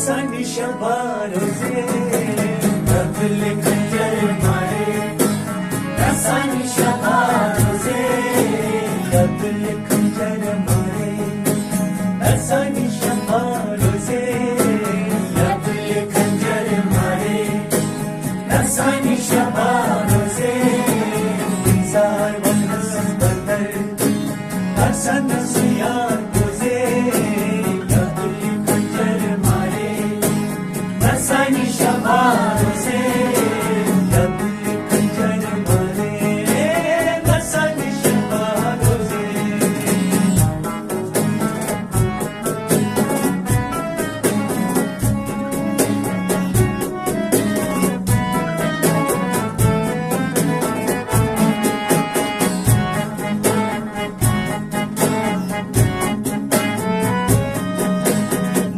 Sani shabaroze, tabli kanjar mare. Sani shabaroze, tabli kanjar mare. Sani shabaroze, tabli kanjar mare. Sani shabaroze, zar vanas bandar. Sani siyar boze, tabli kanjar mare. Sani shabaroze, tabli kanjar mare. Sani shabaroze.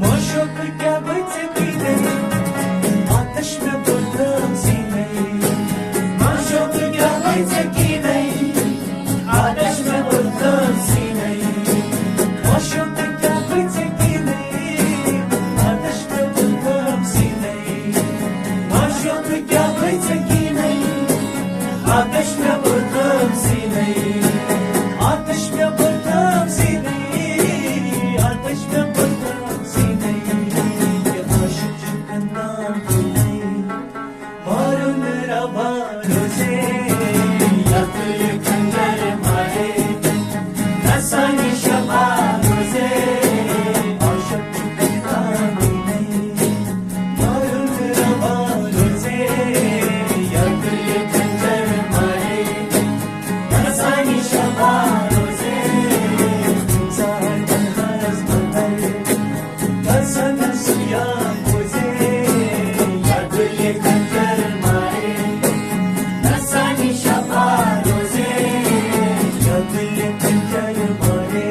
Moshok kya bachki nahi, aatash mein burdam si nahi. Moshok kya bachki nahi, aatash mein burdam si nahi. Moshok kya bachki nahi, aatash mein burdam si nahi. Moshok kya bachki nahi, aatash mein burdam si nahi. Aatash mein burdam si nahi, aatash mein burdam si nahi. Ye aşık çıkandan nahi, marun rava roze, yaklı kanjar mare. Sani shabaroze, aşık çıkandan nahi, marun rava roze, yaklı kanjar mare. Sani shabaroze, zar vanas bandar. Sana suya boze, yaklı kanjar mare. Sani shabaroze, yaklı kanjar mare.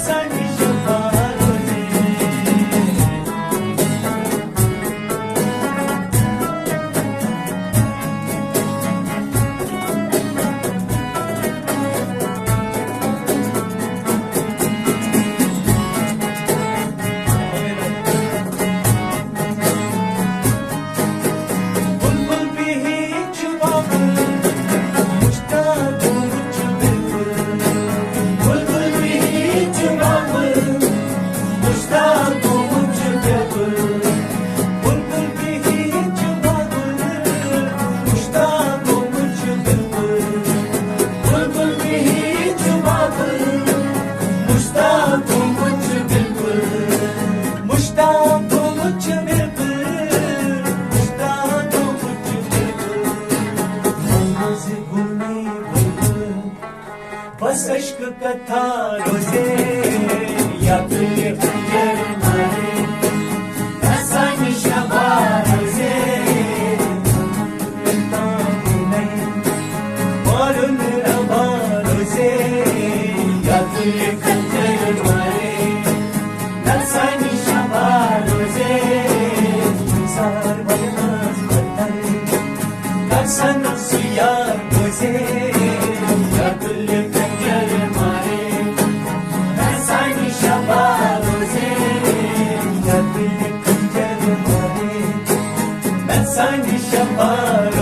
Sani shabaroze. बुलबुल भी hitch बाबुल, मुश्ताक मुझ बिल्कुल. बुलबुल भी hitch बाबुल, मुश्ताक मुझ बिल्कुल. बुलबुल भी hitch बाबुल, मुश्ताक मुझ बिल्कुल. बुलबुल भी हिच बाबुल, मुश्ताक मुझ बिल्कुल. मुश्ताक मुझ बिल्कुल. मुश्ताक मुझ बिल्कुल. आंखों से घूमे बुलबुल, बस अश्क का था रोजे, yaklı kanjar mare. Sani shabaroze, marun rava roze, yaklı kanjar mare. Sani shabaroze, zar vanas bandar. Sana suyar boze, yaklı kanjar mare. Sani shabaroze, yaklı kanjar mare. Sani shabaroze.